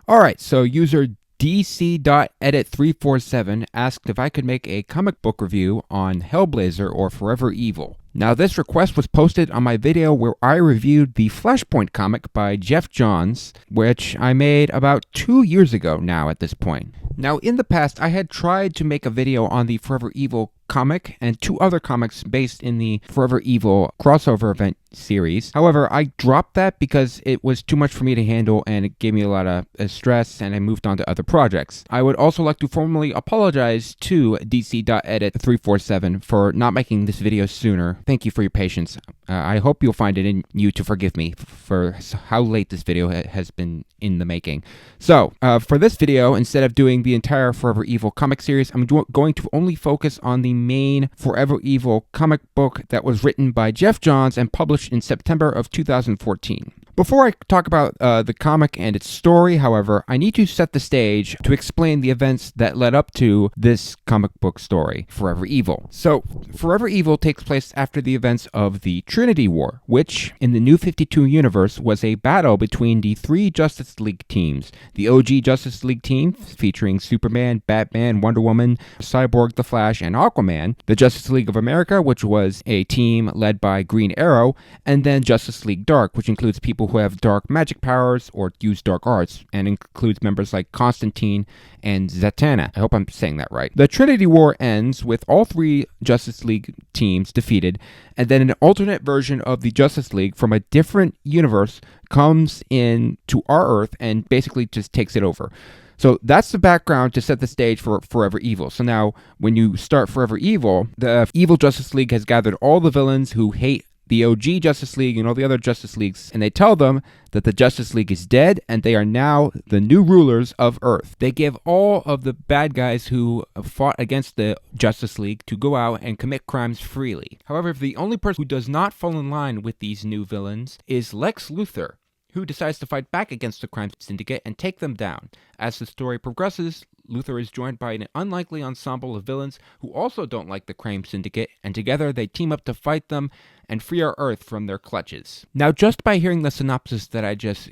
Alright, so user DC.edit347 asked if I could make a comic book review on Hellblazer or Forever Evil. Now, this request was posted on my video where I reviewed the Flashpoint comic by Geoff Johns, which I made about 2 years ago now at this point. Now, in the past, I had tried to make a video on the Forever Evil comic and 2 other comics based in the Forever Evil crossover event series. However, I dropped that because it was too much for me to handle and it gave me a lot of stress, and I moved on to other projects. I would also like to formally apologize to DC.edit347 for not making this video sooner. Thank you for your patience. I hope you'll find it in you to forgive me for how late this video has been in the making. So, for this video, instead of doing the entire Forever Evil comic series, I'm going to only focus on the main Forever Evil comic book that was written by Geoff Johns and published in September of 2014. Before I talk about the comic and its story, however, I need to set the stage to explain the events that led up to this comic book story, Forever Evil. So, Forever Evil takes place after the events of the Trinity War, which, in the New 52 universe, was a battle between the 3 Justice League teams. The OG Justice League team, featuring Superman, Batman, Wonder Woman, Cyborg, The Flash, and Aquaman. The Justice League of America, which was a team led by Green Arrow, and then Justice League Dark, which includes people who have dark magic powers or use dark arts, and includes members like Constantine and Zatanna. I hope I'm saying that right. The Trinity War ends with all 3 Justice League teams defeated, and then an alternate version of the Justice League from a different universe comes in to our Earth and basically just takes it over. So that's the background to set the stage for Forever Evil. So now, when you start Forever Evil, the Evil Justice League has gathered all the villains who hate the OG Justice League and all the other Justice Leagues, and they tell them that the Justice League is dead and they are now the new rulers of Earth. They give all of the bad guys who fought against the Justice League to go out and commit crimes freely. However, the only person who does not fall in line with these new villains is Lex Luthor, who decides to fight back against the crime syndicate and take them down. As the story progresses, Luthor is joined by an unlikely ensemble of villains who also don't like the crime syndicate, and together they team up to fight them and free our Earth from their clutches. Now, just by hearing the synopsis that I just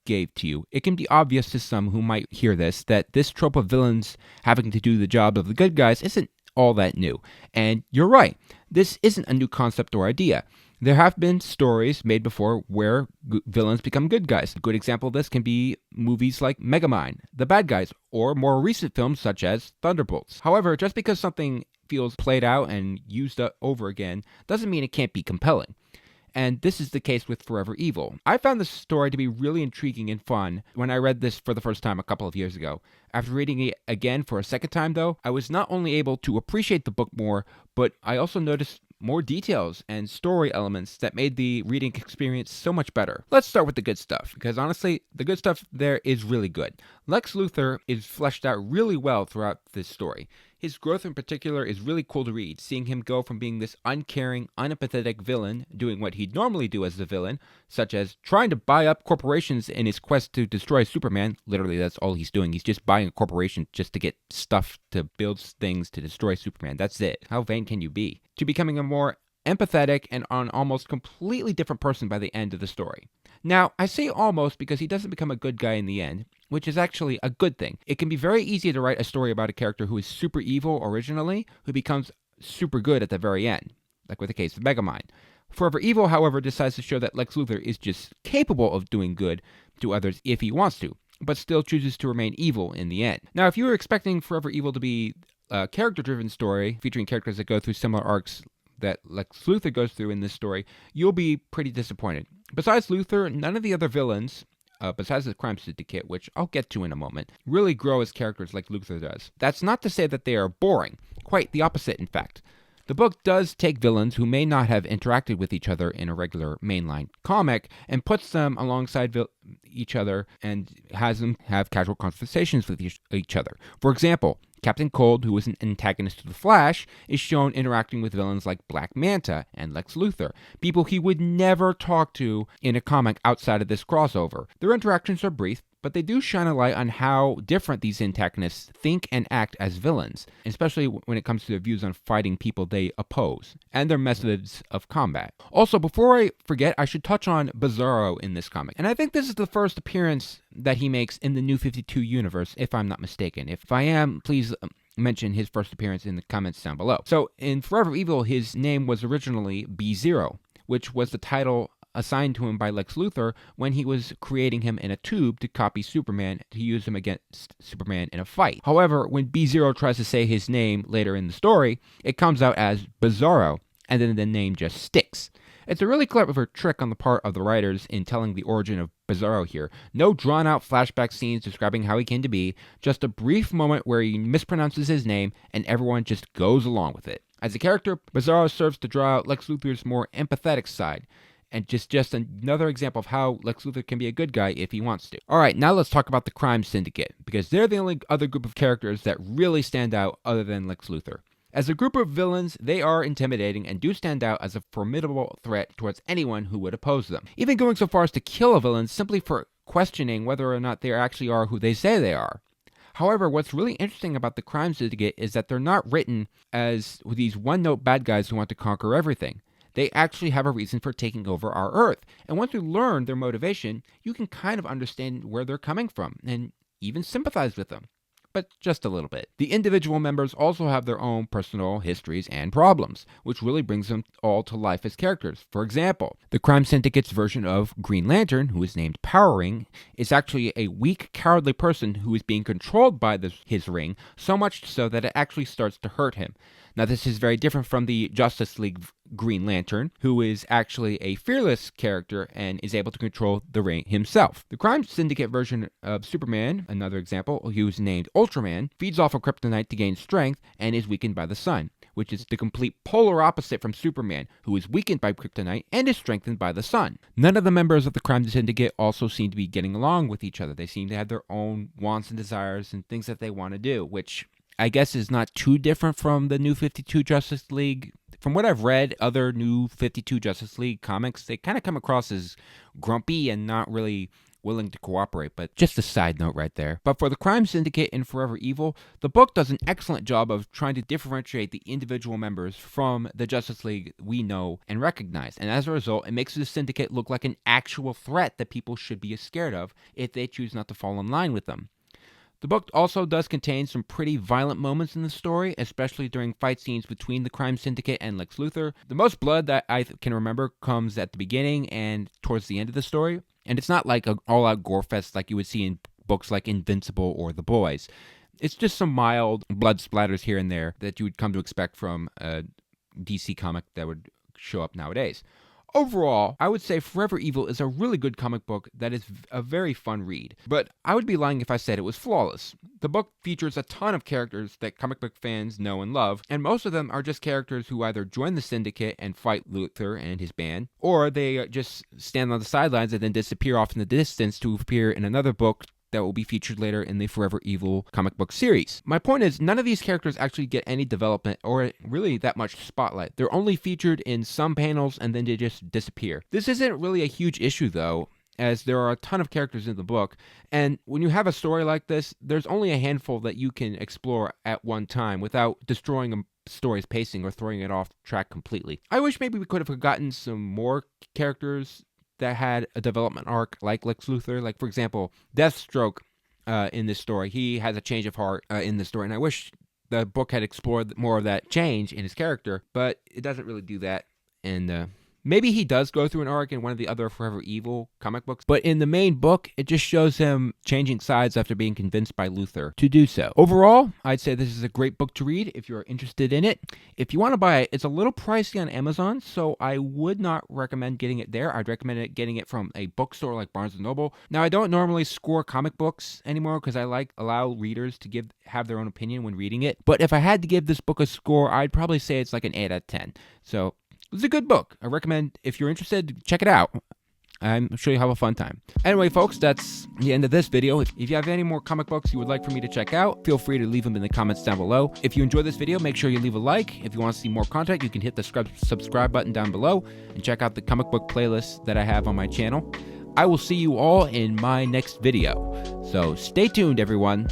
gave to you, it can be obvious to some who might hear this that this trope of villains having to do the job of the good guys isn't all that new. And you're right, this isn't a new concept or idea. There have been stories made before where villains become good guys. A good example of this can be movies like Megamind, The Bad Guys, or more recent films such as Thunderbolts. However, just because something feels played out and used over again doesn't mean it can't be compelling. And this is the case with Forever Evil. I found this story to be really intriguing and fun when I read this for the first time a couple of years ago. After reading it again for a second time, though, I was not only able to appreciate the book more, but I also noticed more details and story elements that made the reading experience so much better. Let's start with the good stuff, because honestly, the good stuff there is really good. Lex Luthor is fleshed out really well throughout this story. His growth in particular is really cool to read, seeing him go from being this uncaring, unempathetic villain, doing what he'd normally do as a villain, such as trying to buy up corporations in his quest to destroy Superman. Literally, that's all he's doing. He's just buying a corporation just to get stuff to build things to destroy Superman. That's it. How vain can you be? To becoming a more empathetic and an almost completely different person by the end of the story. Now, I say almost because he doesn't become a good guy in the end, which is actually a good thing. It can be very easy to write a story about a character who is super evil originally, who becomes super good at the very end, like with the case of Megamind. Forever Evil, however, decides to show that Lex Luthor is just capable of doing good to others if he wants to, but still chooses to remain evil in the end. Now, if you were expecting Forever Evil to be a character-driven story featuring characters that go through similar arcs that Lex Luthor goes through in this story, you'll be pretty disappointed. Besides Luthor, none of the other villains, besides the crime syndicate, which I'll get to in a moment, really grow as characters like Luthor does. That's not to say that they are boring. Quite the opposite, in fact. The book does take villains who may not have interacted with each other in a regular mainline comic and puts them alongside each other and has them have casual conversations with each other. For example, Captain Cold, who is an antagonist to the Flash, is shown interacting with villains like Black Manta and Lex Luthor, people he would never talk to in a comic outside of this crossover. Their interactions are brief, but they do shine a light on how different these antagonists think and act as villains, especially when it comes to their views on fighting people they oppose, and their methods of combat. Also, before I forget, I should touch on Bizarro in this comic, and I think this is the first appearance that he makes in the New 52 universe, if I'm not mistaken. If I am, please mention his first appearance in the comments down below. So, in Forever Evil, his name was originally B-Zero, which was the title assigned to him by Lex Luthor when he was creating him in a tube to copy Superman to use him against Superman in a fight. However, when B-Zero tries to say his name later in the story, it comes out as Bizarro, and then the name just sticks. It's a really clever trick on the part of the writers in telling the origin of Bizarro here. No drawn-out flashback scenes describing how he came to be, just a brief moment where he mispronounces his name and everyone just goes along with it. As a character, Bizarro serves to draw out Lex Luthor's more empathetic side, and just another example of how Lex Luthor can be a good guy if he wants to. Alright, now let's talk about the Crime Syndicate, because they're the only other group of characters that really stand out other than Lex Luthor. As a group of villains, they are intimidating and do stand out as a formidable threat towards anyone who would oppose them, even going so far as to kill a villain simply for questioning whether or not they actually are who they say they are. However, what's really interesting about the Crime Syndicate is that they're not written as these one-note bad guys who want to conquer everything. They actually have a reason for taking over our Earth, and once you learn their motivation, you can kind of understand where they're coming from, and even sympathize with them. But just a little bit. The individual members also have their own personal histories and problems, which really brings them all to life as characters. For example, the Crime Syndicate's version of Green Lantern, who is named Power Ring, is actually a weak, cowardly person who is being controlled by his ring, so much so that it actually starts to hurt him. Now, this is very different from the Justice League Green Lantern, who is actually a fearless character and is able to control the ring himself. The Crime Syndicate version of Superman, another example, who is named Ultraman, feeds off of kryptonite to gain strength and is weakened by the sun, which is the complete polar opposite from Superman, who is weakened by kryptonite and is strengthened by the sun. None of the members of the Crime Syndicate also seem to be getting along with each other. They seem to have their own wants and desires and things that they want to do, which I guess is not too different from the New 52 Justice League. From what I've read, other New 52 Justice League comics, they kind of come across as grumpy and not really willing to cooperate, but just a side note right there. But for the Crime Syndicate in Forever Evil, the book does an excellent job of trying to differentiate the individual members from the Justice League we know and recognize, and as a result, it makes the Syndicate look like an actual threat that people should be scared of if they choose not to fall in line with them. The book also does contain some pretty violent moments in the story, especially during fight scenes between the Crime Syndicate and Lex Luthor. The most blood that I can remember comes at the beginning and towards the end of the story, and it's not like an all-out gore fest like you would see in books like Invincible or The Boys. It's just some mild blood splatters here and there that you would come to expect from a DC comic that would show up nowadays. Overall, I would say Forever Evil is a really good comic book that is a very fun read, but I would be lying if I said it was flawless. The book features a ton of characters that comic book fans know and love, and most of them are just characters who either join the Syndicate and fight Luthor and his band, or they just stand on the sidelines and then disappear off in the distance to appear in another book that will be featured later in the Forever Evil comic book series. My point is, none of these characters actually get any development or really that much spotlight. They're only featured in some panels and then they just disappear. This isn't really a huge issue though, as there are a ton of characters in the book, and when you have a story like this, there's only a handful that you can explore at one time without destroying a story's pacing or throwing it off track completely. I wish maybe we could have gotten some more characters that had a development arc like Lex Luthor. Like, for example, Deathstroke in this story. He has a change of heart in this story, and I wish the book had explored more of that change in his character, but it doesn't really do that. And maybe he does go through an arc in one of the other Forever Evil comic books, but in the main book, it just shows him changing sides after being convinced by Luthor to do so. Overall, I'd say this is a great book to read if you're interested in it. If you want to buy it, it's a little pricey on Amazon, so I would not recommend getting it there. I'd recommend getting it from a bookstore like Barnes & Noble. Now, I don't normally score comic books anymore because I allow readers to have their own opinion when reading it, but if I had to give this book a score, I'd probably say it's like an 8 out of 10. So it's a good book. I recommend, if you're interested, check it out. I'm sure you'll have a fun time. Anyway, folks, that's the end of this video. If you have any more comic books you would like for me to check out, feel free to leave them in the comments down below. If you enjoyed this video, make sure you leave a like. If you want to see more content, you can hit the subscribe button down below and check out the comic book playlist that I have on my channel. I will see you all in my next video. So stay tuned, everyone.